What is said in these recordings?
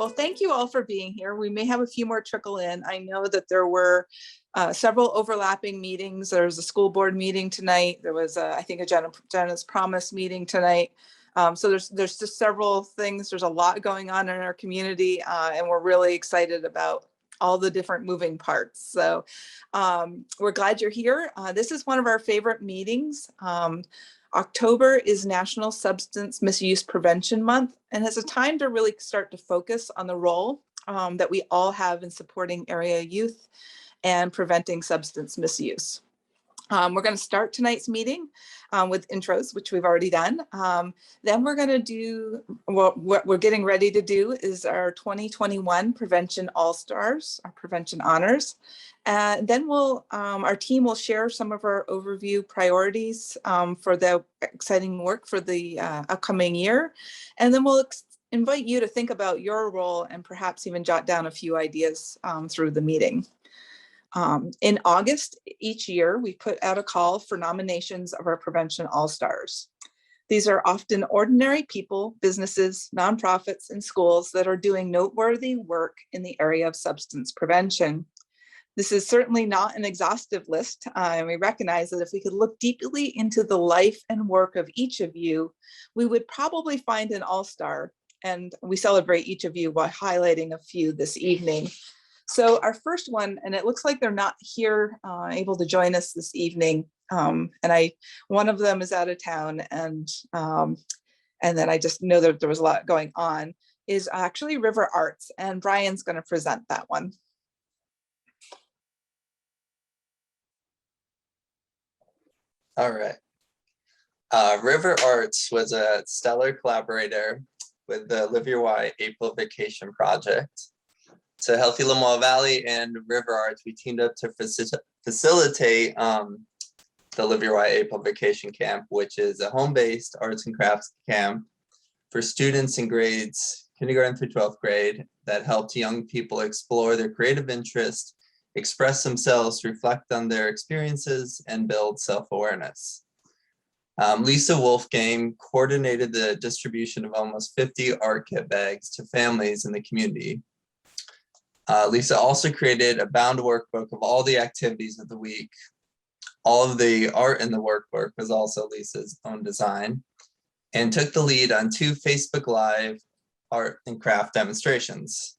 well, thank you all for being here. We may have a few more trickle in. I know that there were several overlapping meetings. There's a school board meeting tonight. There was, I think, a Jenna's Promise meeting tonight. So there's just several things. There's a lot going on in our community, and we're really excited about all the different moving parts. So we're glad you're here. This is one of our favorite meetings. October is National Substance Misuse Prevention Month, and it's a time to really start to focus on the role that we all have in supporting area youth and preventing substance misuse. We're going to start tonight's meeting with intros, which we've already done. Then we're going to do, what we're getting ready to do is our 2021 Prevention All-Stars, our Prevention Honors. And then our team will share some of our overview priorities for the exciting work for the upcoming year. And then we'll invite you to think about your role and perhaps even jot down a few ideas through the meeting. In August each year, we put out a call for nominations of our Prevention All-Stars. These are often ordinary people, businesses, nonprofits, and schools that are doing noteworthy work in the area of substance prevention. This is certainly not an exhaustive list, and we recognize that if we could look deeply into the life and work of each of you, we would probably find an all-star, and we celebrate each of you by highlighting a few this evening. So our first one, and it looks like they're not here able to join us this evening, and one of them is out of town, and then I just know that there was a lot going on, is actually River Arts, and Brian's going to present that one. All right. River Arts was a stellar collaborator with the Live Your Y April Vacation Project. So Healthy Lamoille Valley and River Arts, we teamed up to facilitate the Live Your Y April Vacation Camp, which is a home-based arts and crafts camp for students in grades kindergarten through 12th grade that helped young people explore their creative interests, express themselves, reflect on their experiences, and build self-awareness. Lisa Wolfgang coordinated the distribution of almost 50 art kit bags to families in the community. Lisa also created a bound workbook of all the activities of the week. All of the art in the workbook was also Lisa's own design, and took the lead on 2 Facebook Live art and craft demonstrations.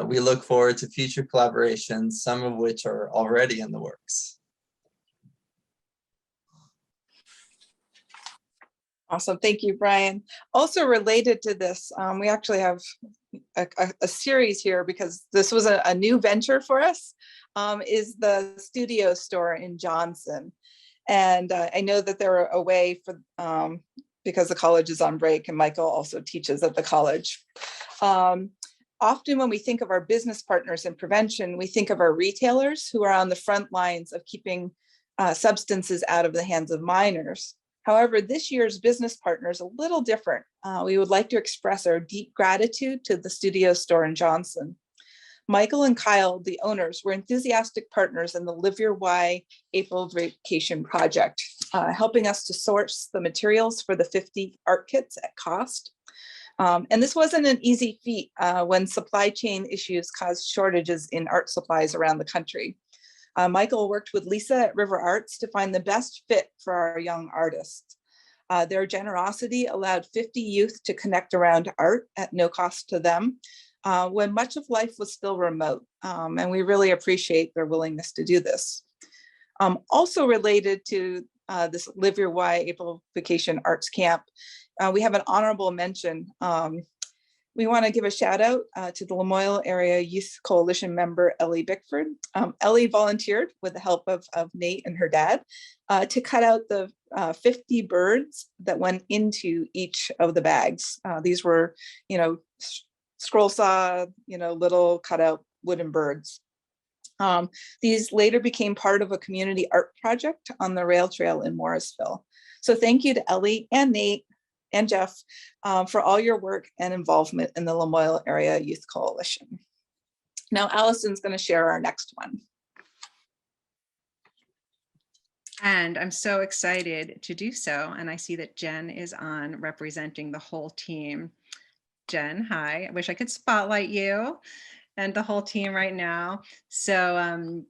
We look forward to future collaborations, some of which are already in the works. Awesome, thank you, Brian. Also related to this, we actually have a series here because this was a new venture for us, is the studio store in Johnson. And I know that they're away for because the college is on break, and Michael also teaches at the college. Often when we think of our business partners in prevention, we think of our retailers who are on the front lines of keeping substances out of the hands of minors. However, this year's business partner is a little different. We would like to express our deep gratitude to the studio store in Johnson. Michael and Kyle, the owners, were enthusiastic partners in the Live Your Y April Vacation Project, helping us to source the materials for the 50 art kits at cost. And this wasn't an easy feat when supply chain issues caused shortages in art supplies around the country. Michael worked with Lisa at River Arts to find the best fit for our young artists. Their generosity allowed 50 youth to connect around art at no cost to them when much of life was still remote. And we really appreciate their willingness to do this. Also related to this Live Your Y April Vacation Arts Camp, we have an honorable mention. We want to give a shout out to the Lamoille Area Youth Coalition member, Ellie Bickford. Ellie volunteered with the help of Nate and her dad to cut out the 50 birds that went into each of the bags. These were, scroll saw, little cutout wooden birds. These later became part of a community art project on the rail trail in Morrisville. So thank you to Ellie and Nate and Jeff for all your work and involvement in the Lamoille Area Youth Coalition. Now Allison's going to share our next one. And I'm so excited to do so. And I see that Jen is on representing the whole team. Jen, hi. I wish I could spotlight you and the whole team right now. So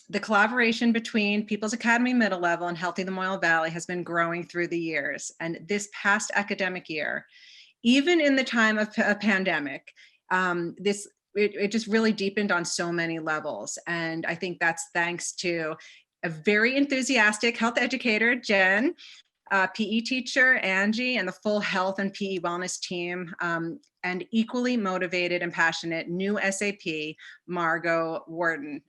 the collaboration between People's Academy Middle Level and Healthy Lamoille Valley has been growing through the years. And this past academic year, even in the time of a pandemic, it just really deepened on so many levels. And I think that's thanks to a very enthusiastic health educator, Jen, PE teacher, Angie, and the full health and PE wellness team, and equally motivated and passionate new SAP, Margot Warden.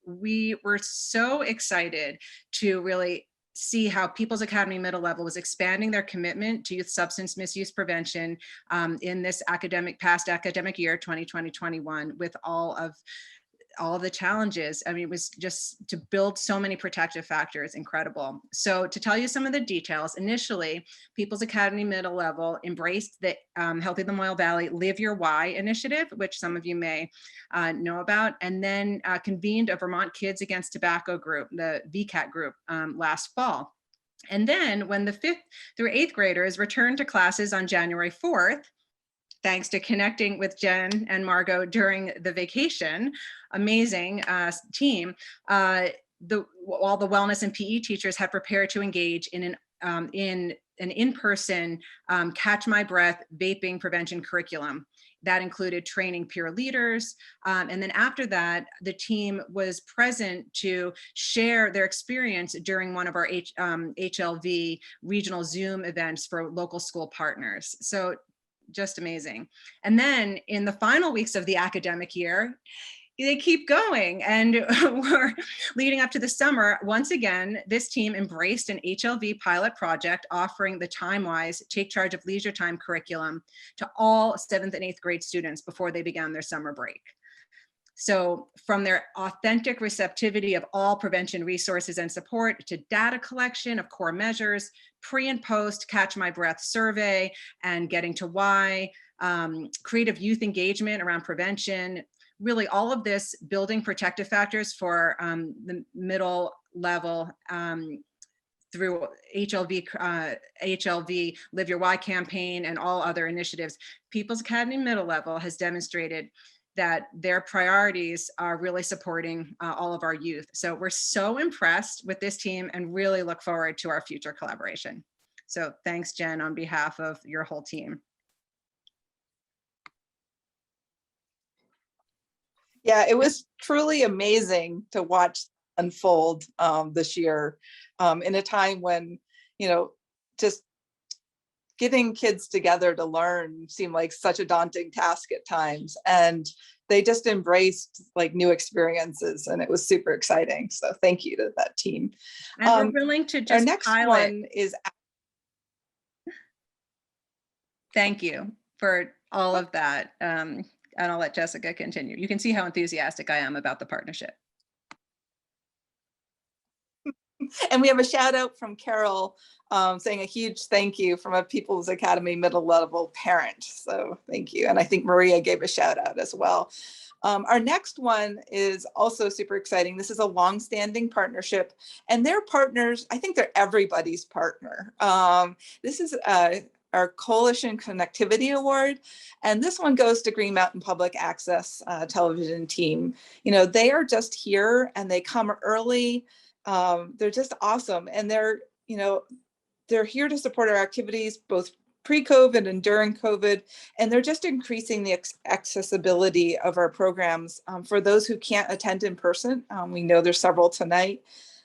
We were so excited to really see how People's Academy Middle Level was expanding their commitment to youth substance misuse prevention in this past academic year, 2020-21, with all of the challenges. I mean, it was just to build so many protective factors, incredible. So to tell you some of the details, initially, People's Academy Middle Level embraced the Healthy Lamoille Valley Live Your Why initiative, which some of you may know about, and then convened a Vermont Kids Against Tobacco group, the VCAT group, last fall. And then when the 5th through 8th graders returned to classes on January 4th, thanks to connecting with Jen and Margot during the vacation, amazing team, all the wellness and PE teachers had prepared to engage in an in-person catch my breath vaping prevention curriculum. That included training peer leaders. And then after that, the team was present to share their experience during one of our HLV regional Zoom events for local school partners. So just amazing. And then in the final weeks of the academic year, they keep going, and we're leading up to the summer. Once again, this team embraced an HLV pilot project offering the TimeWise Take Charge of Leisure Time curriculum to all 7th and 8th grade students before they began their summer break. So from their authentic receptivity of all prevention resources and support to data collection of core measures, pre and post Catch My Breath survey and getting to why, creative youth engagement around prevention, really all of this building protective factors for the middle level through HLV Live Your Why campaign and all other initiatives. People's Academy Middle Level has demonstrated that their priorities are really supporting all of our youth. So we're so impressed with this team and really look forward to our future collaboration. So thanks, Jen, on behalf of your whole team. Yeah, it was truly amazing to watch unfold this year in a time when, just getting kids together to learn seemed like such a daunting task at times. And they just embraced like new experiences, and it was super exciting. So thank you to that team. And we're willing to just our next highlight. one is. Thank you for all of that. And I'll let Jessica continue. You can see how enthusiastic I am about the partnership. And we have a shout out from Carol saying a huge thank you from a People's Academy Middle Level parent. So thank you. And I think Maria gave a shout out as well. Our next one is also super exciting. This is a longstanding partnership, and they're partners. I think they're everybody's partner. This is our Coalition Connectivity Award. And this one goes to Green Mountain Public Access television team. They are just here and they come early. They're just awesome. And they're here to support our activities, both pre-COVID and during COVID. And they're just increasing the accessibility of our programs for those who can't attend in person. We know there's several tonight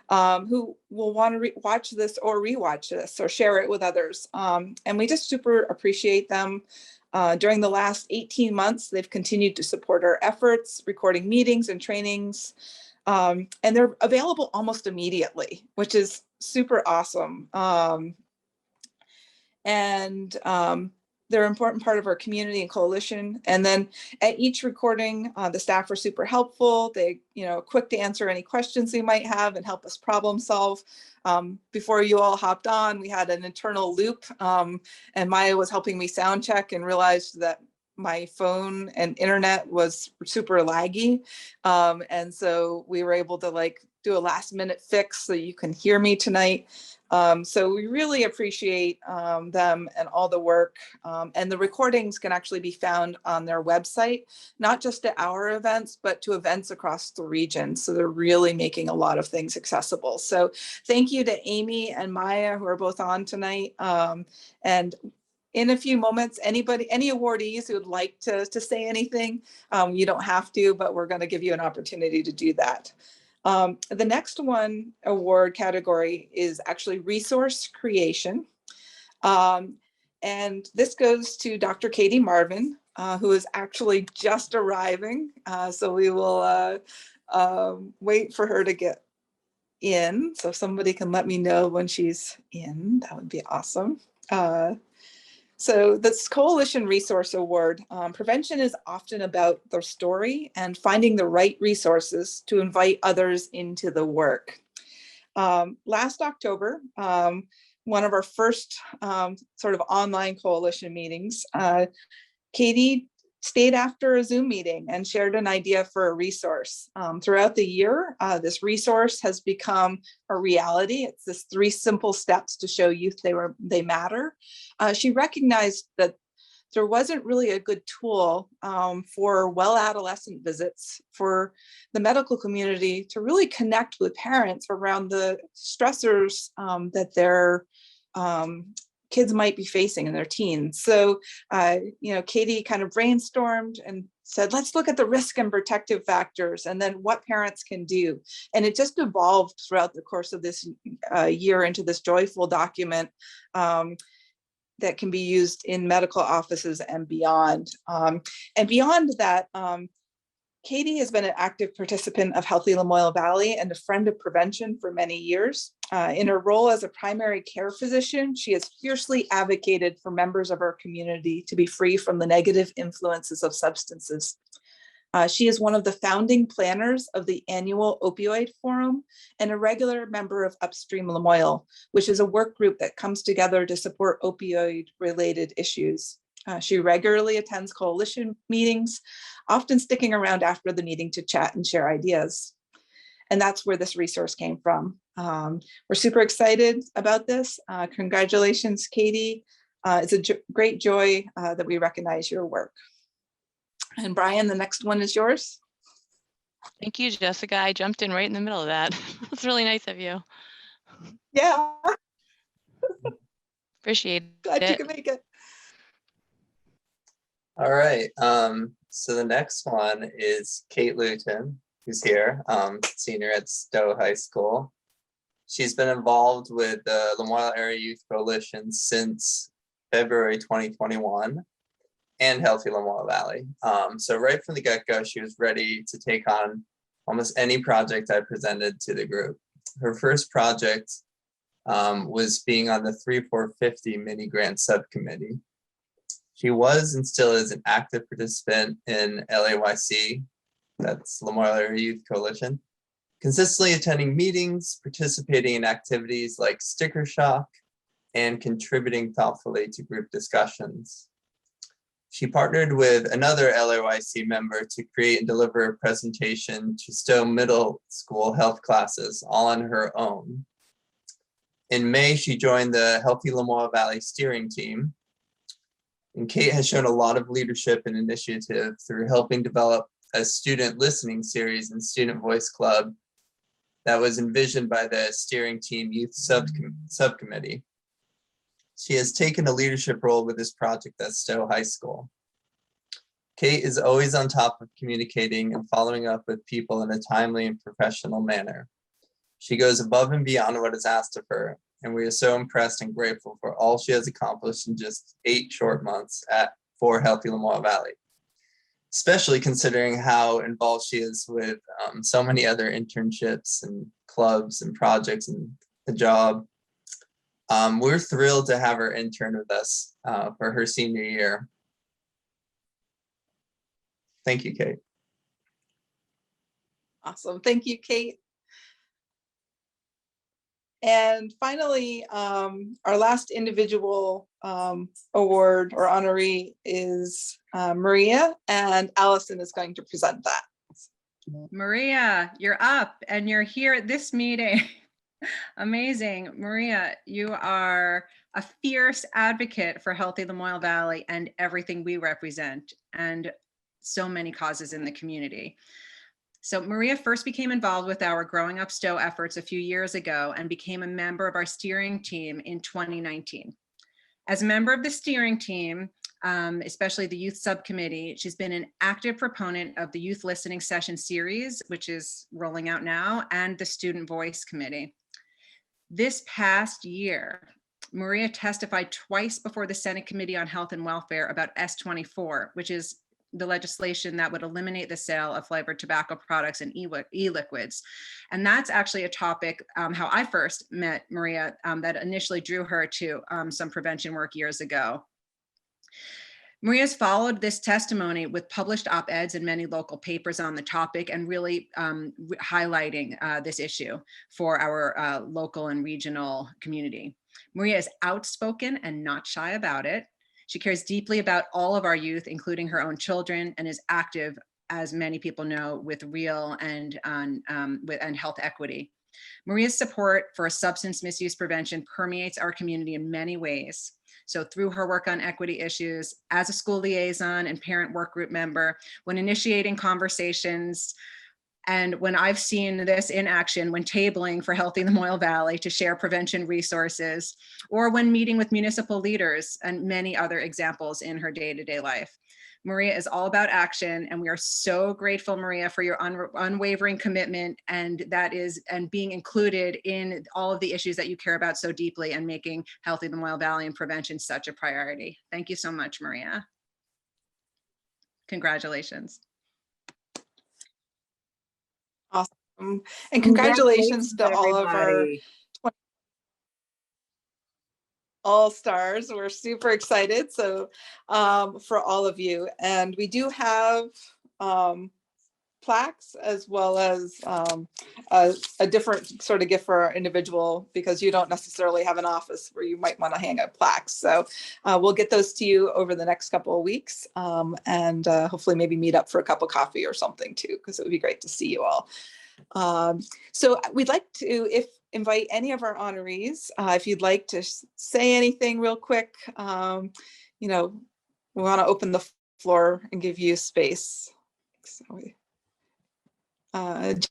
who will want to watch this or rewatch this or share it with others. And we just super appreciate them. During the last 18 months, they've continued to support our efforts, recording meetings and trainings. And they're available almost immediately, which is super awesome. They're an important part of our community and coalition. And then at each recording, the staff are super helpful. They, quick to answer any questions we might have and help us problem solve. Before you all hopped on, we had an internal loop, and Maya was helping me sound check and realized that my phone and internet was super laggy. And so we were able to do a last minute fix so you can hear me tonight. So we really appreciate them and all the work. And the recordings can actually be found on their website, not just to our events, but to events across the region. So they're really making a lot of things accessible. So thank you to Amy and Maya, who are both on tonight. And in a few moments, any awardees who would like to say anything, you don't have to, but we're going to give you an opportunity to do that. The next one award category is actually resource creation. And this goes to Dr. Katie Marvin, who is actually just arriving. So we will wait for her to get in. So if somebody can let me know when she's in, that would be awesome. So this Coalition Resource Award, prevention is often about the story and finding the right resources to invite others into the work. Last October, one of our first sort of online coalition meetings, Katie stayed after a Zoom meeting and shared an idea for a resource. Throughout the year, this resource has become a reality. It's this 3 simple steps to show youth they matter. She recognized that there wasn't really a good tool for adolescent visits for the medical community to really connect with parents around the stressors that their kids might be facing in their teens. So, Katie kind of brainstormed and said, let's look at the risk and protective factors and then what parents can do. And it just evolved throughout the course of this year into this joyful document that can be used in medical offices and beyond. And beyond that, Katie has been an active participant of Healthy Lamoille Valley and a friend of prevention for many years. In her role as a primary care physician, she has fiercely advocated for members of our community to be free from the negative influences of substances. She is one of the founding planners of the annual Opioid Forum and a regular member of Upstream Lamoille, which is a work group that comes together to support opioid-related issues. She regularly attends coalition meetings, often sticking around after the meeting to chat and share ideas. And that's where this resource came from. We're super excited about this. Congratulations, Katie. It's a great joy that we recognize your work. And Brian, the next one is yours. Thank you, Jessica. I jumped in right in the middle of that. That's really nice of you. Yeah. Appreciate Glad it. you could make it. All right. So the next one is Kate Luton, who's here, senior at Stowe High School. She's been involved with the Lamoille Area Youth Coalition since February 2021 and Healthy Lamoille Valley. So right from the get-go, she was ready to take on almost any project I presented to the group. Her first project was being on the 3450 mini grant subcommittee. She was and still is an active participant in LAYC, that's Lamoille Area Youth Coalition, consistently attending meetings, participating in activities like sticker shock, and contributing thoughtfully to group discussions. She partnered with another LAYC member to create and deliver a presentation to Stowe Middle School health classes, all on her own. In May, she joined the Healthy Lamoille Valley steering team. And Kate has shown a lot of leadership and initiative through helping develop a student listening series and student voice club that was envisioned by the steering team youth subcommittee. She has taken a leadership role with this project at Stowe High School. Kate is always on top of communicating and following up with people in a timely and professional manner. She goes above and beyond what is asked of her, and we are so impressed and grateful for all she has accomplished in just 8 short months for Healthy Lamoille Valley, especially considering how involved she is with so many other internships and clubs and projects and the job. We're thrilled to have her intern with us for her senior year. Thank you, Kate. Awesome. Thank you, Kate. And finally, our last individual award or honoree is Maria, and Allison is going to present that. Maria, you're up and you're here at this meeting. Amazing. Maria, you are a fierce advocate for Healthy Lamoille Valley and everything we represent, and so many causes in the community. So Maria first became involved with our Growing Up Stowe efforts a few years ago and became a member of our steering team in 2019. As a member of the steering team, especially the youth subcommittee, she's been an active proponent of the Youth Listening Session series, which is rolling out now, and the Student Voice Committee. This past year, Maria testified twice before the Senate Committee on Health and Welfare about S24, which is the legislation that would eliminate the sale of flavored tobacco products and e-liquids. And that's actually a topic, how I first met Maria, that initially drew her to some prevention work years ago. Maria's followed this testimony with published op-eds in many local papers on the topic and really highlighting this issue for our local and regional community. Maria is outspoken and not shy about it. She cares deeply about all of our youth, including her own children, and is active, as many people know, with real and health equity. Maria's support for substance misuse prevention permeates our community in many ways. So through her work on equity issues, as a school liaison and parent work group member, when initiating conversations, and when I've seen this in action, when tabling for Healthy Lamoille Valley to share prevention resources, or when meeting with municipal leaders, and many other examples in her day-to-day life. Maria is all about action, and we are so grateful, Maria, for your unwavering commitment, and being included in all of the issues that you care about so deeply, and making Healthy Lamoille Valley and prevention such a priority. Thank you so much, Maria. Congratulations. Awesome. And congratulations to all of our all-stars. We're super excited. So for all of you. And we do have plaques, as well as a different sort of gift for our individual, because you don't necessarily have an office where you might want to hang up plaques. So we'll get those to you over the next couple of weeks, and hopefully maybe meet up for a cup of coffee or something too, because it would be great to see you all. So we'd like to invite any of our honorees, if you'd like to say anything real quick. We want to open the floor and give you space. So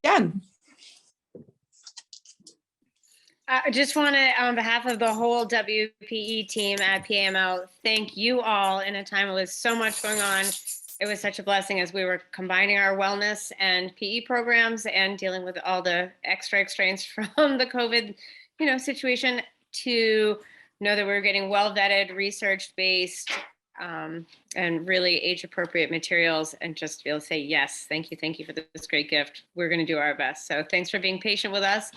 Jen. I just want to, on behalf of the whole WPE team at PAML, thank you all in a time with so much going on. It was such a blessing as we were combining our wellness and PE programs and dealing with all the extra extrains from the COVID, situation, to know that we were getting well-vetted, research-based, and really age-appropriate materials, and just be able to say, yes, thank you for this great gift. We're going to do our best. So thanks for being patient with us,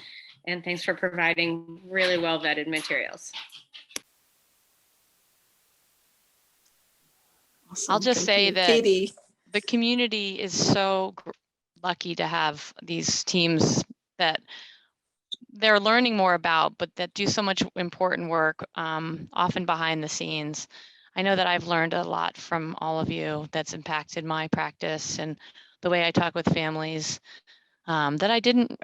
and thanks for providing really well-vetted materials. Awesome. I'll just say that Katie. The community is so lucky to have these teams that they're learning more about, but that do so much important work, often behind the scenes. I know that I've learned a lot from all of you that's impacted my practice and the way I talk with families, that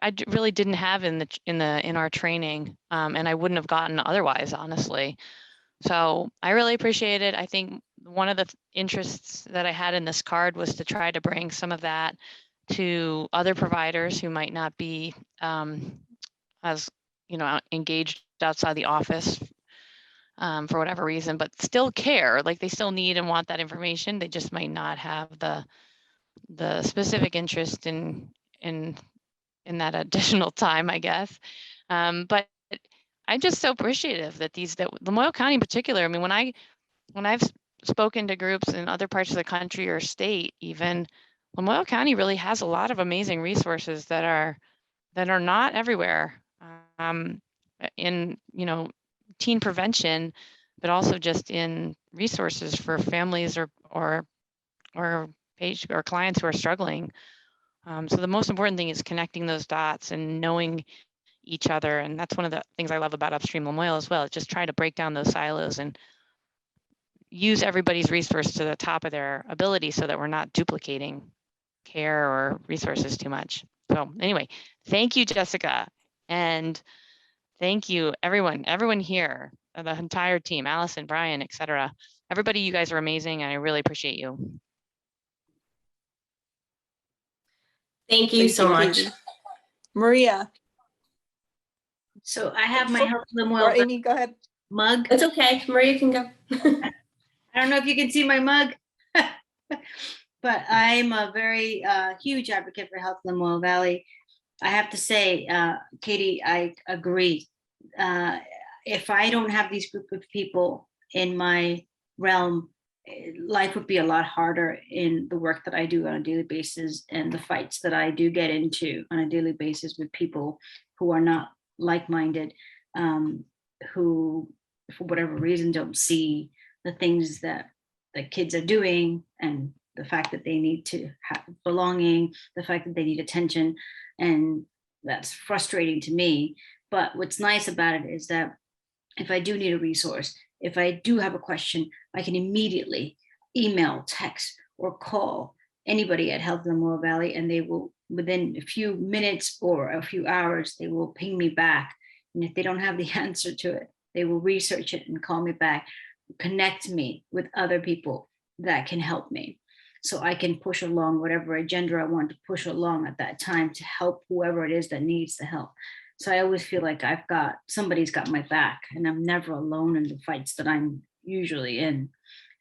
I really didn't have in our training, and I wouldn't have gotten otherwise, honestly. So I really appreciate it. I think one of the interests that I had in this card was to try to bring some of that to other providers who might not be as engaged outside the office for whatever reason, but still care. Like, they still need and want that information. They just might not have the specific interest in that additional time, I guess. But I'm just so appreciative that Lamoille County in particular, I mean, when I've spoken to groups in other parts of the country or state, even, Lamoille County really has a lot of amazing resources that are not everywhere, in teen prevention, but also just in resources for families or clients who are struggling. So the most important thing is connecting those dots and knowing each other, and that's one of the things I love about Upstream Lamoille as well. It's just try to break down those silos and use everybody's resource to the top of their ability, so that we're not duplicating care or resources too much. So anyway, thank you, Jessica. And Thank you, everyone here, the entire team, Allison, Brian, etc. Everybody, you guys are amazing, and I really appreciate you. Thank you Thank so you, much. Katie. Maria So I have my For- Healthy or Lamoille Valley Amy, go ahead. mug. It's okay. Maria can go. I don't know if you can see my mug, but I'm a very huge advocate for Healthy Lamoille Valley. I have to say, Katie, I agree. If I don't have these group of people in my realm, life would be a lot harder in the work that I do on a daily basis and the fights that I do get into on a daily basis with people who are not like-minded, who, for whatever reason, don't see the things that the kids are doing and the fact that they need to have belonging, the fact that they need attention. And that's frustrating to me. But what's nice about it is that if I do need a resource, if I do have a question, I can immediately email, text, or call anybody at Health Lamoille Valley, and they will, within a few minutes or a few hours, they will ping me back. And if they don't have the answer to it, they will research it and call me back, connect me with other people that can help me. So I can push along whatever agenda I want to push along at that time to help whoever it is that needs the help. So I always feel like somebody's got my back, and I'm never alone in the fights that I'm usually in.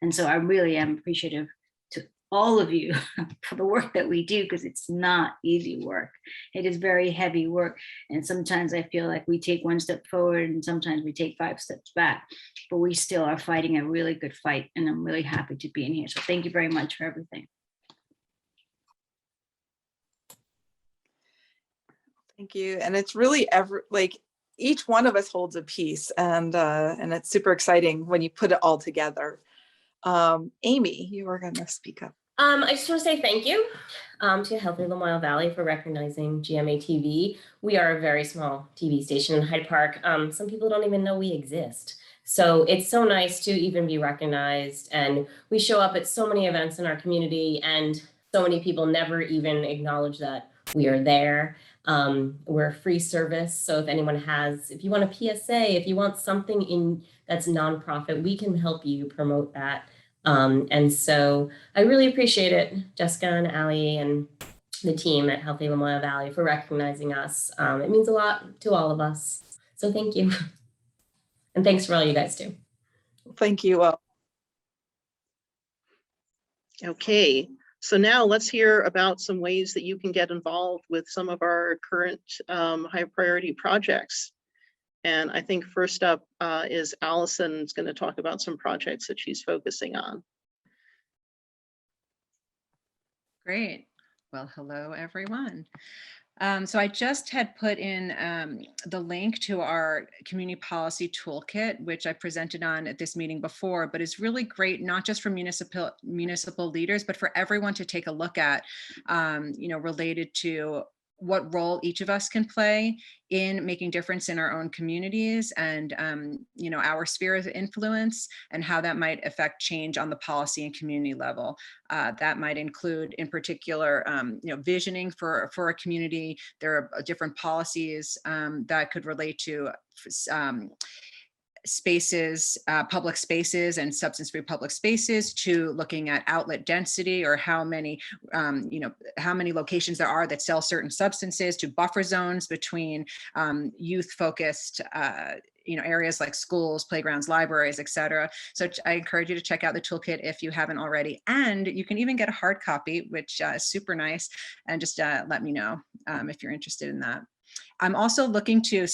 And so I really am appreciative to all of you for the work that we do, because it's not easy work. It is very heavy work. And sometimes I feel like we take one step forward and sometimes we take 5 steps back, but we still are fighting a really good fight. And I'm really happy to be in here. So thank you very much for everything. Thank you. And it's really each one of us holds a piece, and it's super exciting when you put it all together. Amy, you were going to speak up. I just want to say thank you to Healthy Lamoille Valley for recognizing GMA TV. We are a very small TV station in Hyde Park. Some people don't even know we exist. So it's so nice to even be recognized. And we show up at so many events in our community, and so many people never even acknowledge that we are there. We're a free service. So if anyone if you want a PSA, if you want something that's nonprofit, we can help you promote that. And so I really appreciate it, Jessica and Allie and the team at Healthy Lamoille Valley, for recognizing us. It means a lot to all of us. So thank you. And thanks for all you guys do. Thank you all. Okay, so now let's hear about some ways that you can get involved with some of our current high priority projects. And I think first up is Allison's going to talk about some projects that she's focusing on. Great. Well, hello, everyone. So I just had put in the link to our community policy toolkit, which I presented on at this meeting before, but is really great, not just for municipal leaders, but for everyone to take a look at, related to what role each of us can play in making difference in our own communities and, our sphere of influence, and how that might affect change on the policy and community level. That might include, in particular, visioning for a community. There are different policies that could relate to spaces, public spaces and substance-free public spaces, to looking at outlet density, or how many locations there are that sell certain substances, to buffer zones between youth-focused areas like schools, playgrounds, libraries, etc. So I encourage you to check out the toolkit if you haven't already. And you can even get a hard copy, which is super nice. And just let me know if you're interested in that. I'm also looking to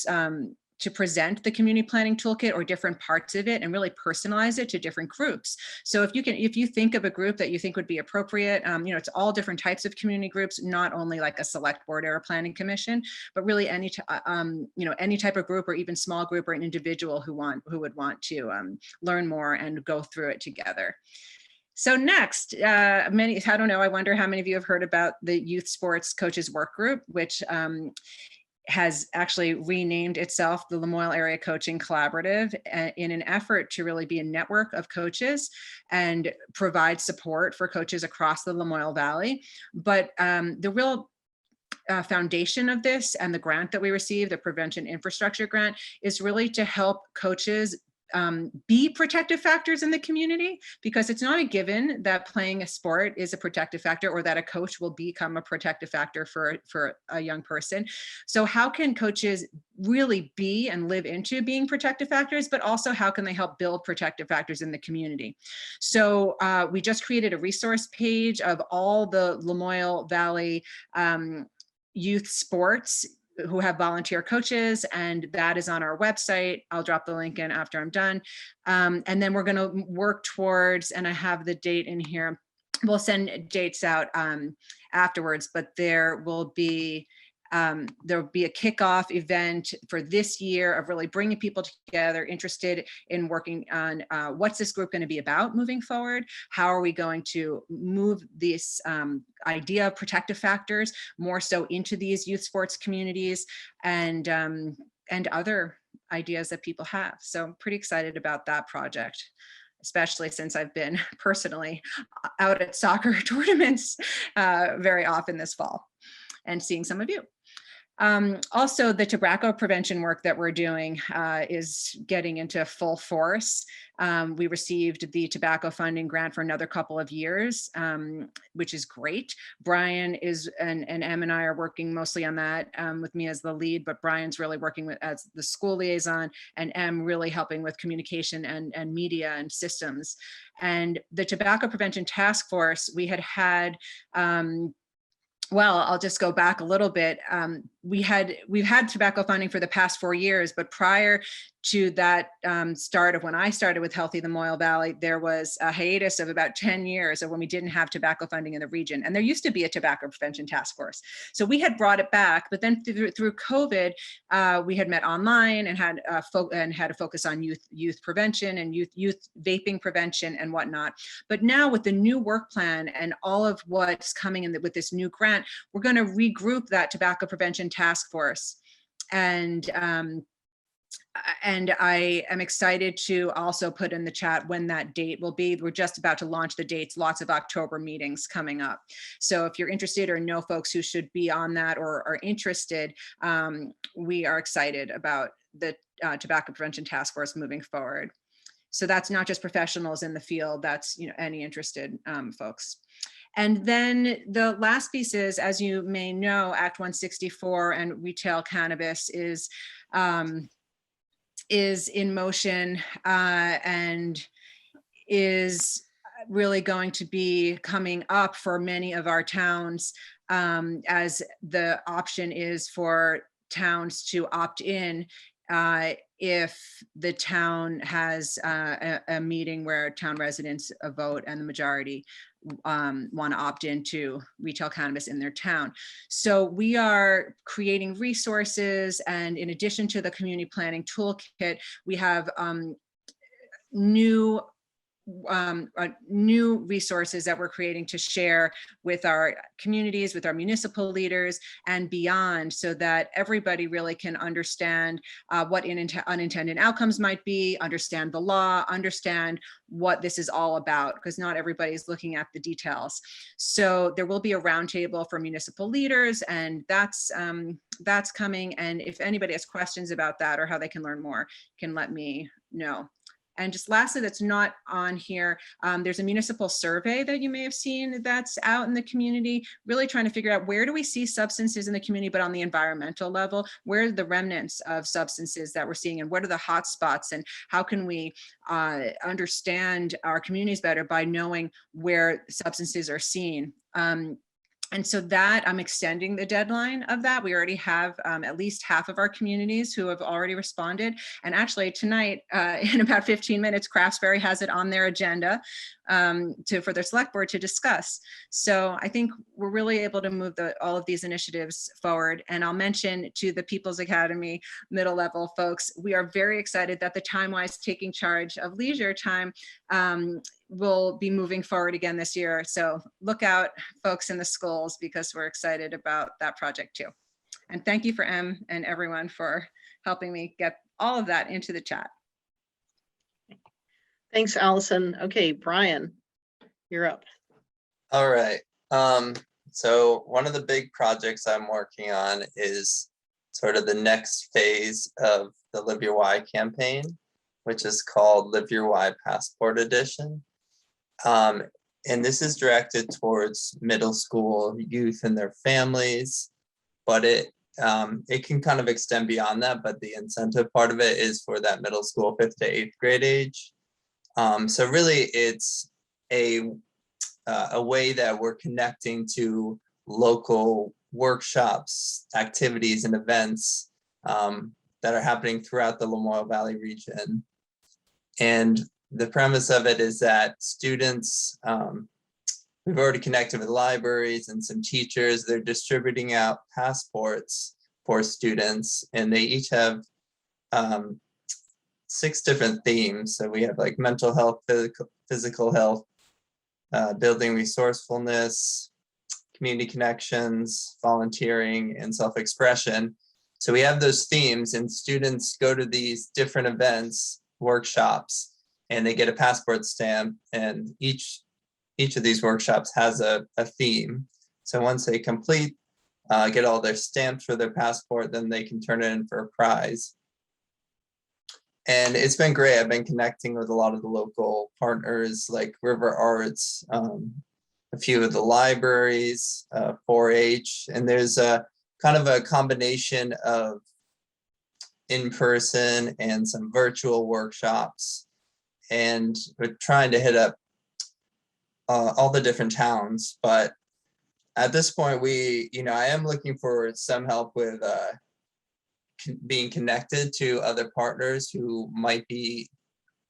present the community planning toolkit, or different parts of it, and really personalize it to different groups. So if you think of a group that you think would be appropriate, it's all different types of community groups, not only like a select board or a planning commission, but really any type of group, or even small group, or an individual who would want to learn more and go through it together. So next, I wonder how many of you have heard about the Youth Sports Coaches Work Group, which has actually renamed itself the Lamoille Area Coaching Collaborative, in an effort to really be a network of coaches and provide support for coaches across the Lamoille Valley. But the real foundation of this and the grant that we received, the Prevention Infrastructure Grant, is really to help coaches be protective factors in the community, because it's not a given that playing a sport is a protective factor or that a coach will become a protective factor for a young person. So how can coaches really be and live into being protective factors, but also how can they help build protective factors in the community? So we just created a resource page of all the Lamoille Valley youth sports who have volunteer coaches, and that is on our website. I'll drop the link in after I'm done. And then we're going to work towards, and I have the date in here, we'll send dates out afterwards, but there will be a kickoff event for this year of really bringing people together interested in working on what's this group going to be about moving forward? How are we going to move this idea of protective factors more so into these youth sports communities and other ideas that people have. So I'm pretty excited about that project, especially since I've been personally out at soccer tournaments very often this fall and seeing some of you. Also, the tobacco prevention work that we're doing is getting into full force. We received the tobacco funding grant for another couple of years, which is great. Brian and Em and I are working mostly on that with me as the lead, but Brian's really working as the school liaison, and Em really helping with communication and media and systems. And the Tobacco Prevention Task Force, we've had well, I'll just go back a little bit. We've had tobacco funding for the past 4 years, but prior to that start of when I started with Healthy Lamoille Valley, there was a hiatus of about 10 years of when we didn't have tobacco funding in the region. And there used to be a tobacco prevention task force. So we had brought it back, but then through COVID, we had met online and had a focus on youth prevention and youth vaping prevention and whatnot. But now with the new work plan and all of what's coming in with this new grant, we're going to regroup that tobacco prevention task force. And I am excited to also put in the chat when that date will be. We're just about to launch the dates, lots of October meetings coming up. So if you're interested or know folks who should be on that or are interested, we are excited about the Tobacco Prevention Task Force moving forward. So that's not just professionals in the field, that's any interested folks. And then the last piece is, as you may know, Act 164 and retail cannabis is in motion and is really going to be coming up for many of our towns, as the option is for towns to opt in if the town has a meeting where town residents vote and the majority want to opt into retail cannabis in their town. So we are creating resources, and in addition to the community planning toolkit, we have new resources that we're creating to share with our communities, with our municipal leaders and beyond, so that everybody really can understand what unintended outcomes might be, understand the law, understand what this is all about, because not everybody's looking at the details. So there will be a roundtable for municipal leaders, and that's coming. And if anybody has questions about that or how they can learn more, can let me know. And just lastly, that's not on here, there's a municipal survey that you may have seen that's out in the community, really trying to figure out where do we see substances in the community, but on the environmental level, where are the remnants of substances that we're seeing, and what are the hot spots, and how can we understand our communities better by knowing where substances are seen. And so that I'm extending the deadline of that. We already have at least half of our communities who have already responded. And actually tonight, in about 15 minutes, Craftsbury has it on their agenda for their select board to discuss. So I think we're really able to move all of these initiatives forward. And I'll mention to the People's Academy middle level folks, we are very excited that the TimeWise taking charge of leisure time will be moving forward again this year. So look out, folks in the schools, because we're excited about that project too. And thank you for Em and everyone for helping me get all of that into the chat. Thanks, Allison. Okay, Brian, you're up. All right. So one of the big projects I'm working on is sort of the next phase of the Live Your Why campaign, which is called Live Your Why Passport Edition. And this is directed towards middle school youth and their families, but it can kind of extend beyond that, but the incentive part of it is for that middle school 5th to 8th grade age. So really it's a way that we're connecting to local workshops, activities, and events that are happening throughout the Lamoille Valley region. And the premise of it is that students, we've already connected with libraries and some teachers. They're distributing out passports for students, and they each have 6 different themes. So we have like mental health, physical health, building resourcefulness, community connections, volunteering, and self-expression. So we have those themes, and students go to these different events, workshops, and they get a passport stamp, and each of these workshops has a theme. So once they complete, get all their stamps for their passport, then they can turn it in for a prize. And it's been great. I've been connecting with a lot of the local partners like River Arts, a few of the libraries, 4-H, and there's a kind of a combination of in-person and some virtual workshops. And we're trying to hit up all the different towns. But at this point, I am looking for some help with being connected to other partners who might be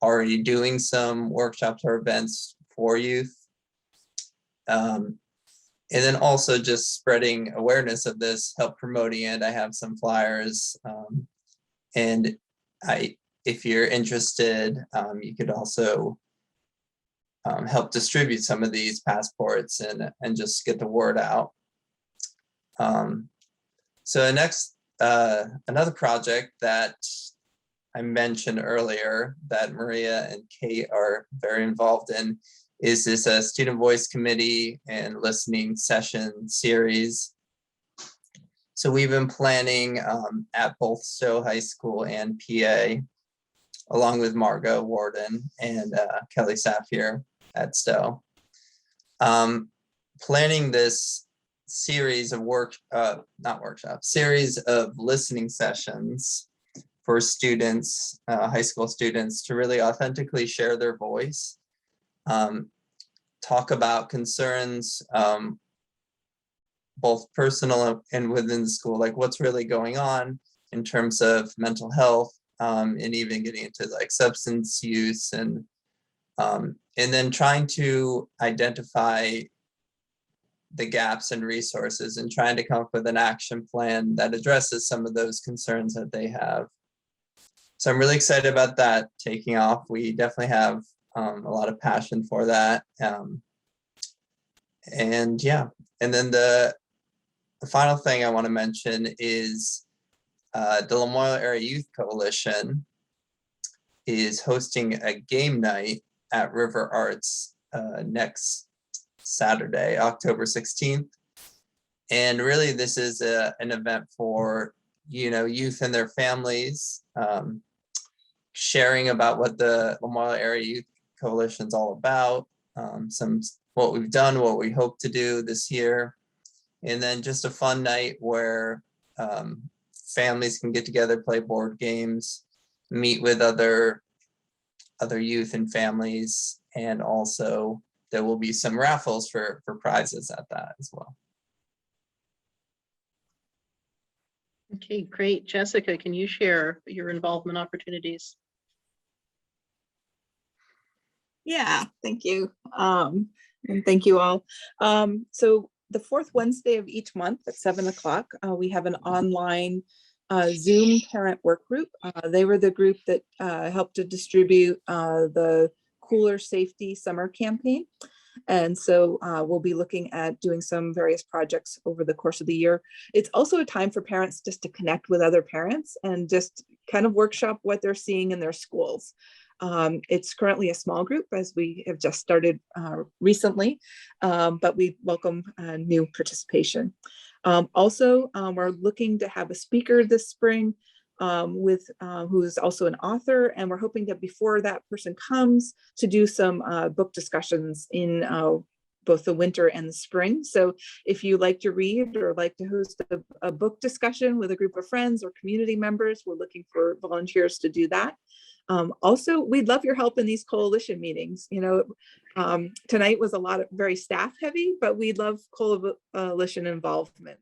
already doing some workshops or events for youth. And then also just spreading awareness of this, help promoting it. I have some flyers. And if you're interested, you could also help distribute some of these passports and just get the word out. So next, another project that I mentioned earlier that Maria and Kate are very involved in is this student voice committee and listening session series. So we've been planning at both Stowe High School and PA, along with Margot Warden and Kelly Safier at Stowe. Planning this series of series of listening sessions for students, high school students, to really authentically share their voice, talk about concerns, both personal and within the school, like what's really going on in terms of mental health, and even getting into like substance use, and then trying to identify the gaps and resources and trying to come up with an action plan that addresses some of those concerns that they have. So I'm really excited about that taking off. We definitely have a lot of passion for that. And yeah, and then the final thing I want to mention is the Lamoille Area Youth Coalition is hosting a game night at River Arts next Saturday, October 16th. And really this is an event for, youth and their families, sharing about what the Lamoille Area Youth Coalition is all about, what we've done, what we hope to do this year, and then just a fun night where families can get together, play board games, meet with other youth and families, and also there will be some raffles for prizes at that as well. Okay, great. Jessica, can you share your involvement opportunities? Yeah, thank you. And thank you all. So the fourth Wednesday of each month at 7 o'clock, we have an online Zoom parent work group. They were the group that helped to distribute the Cooler Safety Summer Campaign. And so we'll be looking at doing some various projects over the course of the year. It's also a time for parents just to connect with other parents and just kind of workshop what they're seeing in their schools. It's currently a small group as we have just started recently, but we welcome new participation. Also, we're looking to have a speaker this spring with who is also an author, and we're hoping that before that person comes to do some book discussions in both the winter and the spring. So if you like to read or like to host a book discussion with a group of friends or community members, we're looking for volunteers to do that. Also, we'd love your help in these coalition meetings. You know, tonight was a lot of very staff heavy, but we'd love coalition involvement.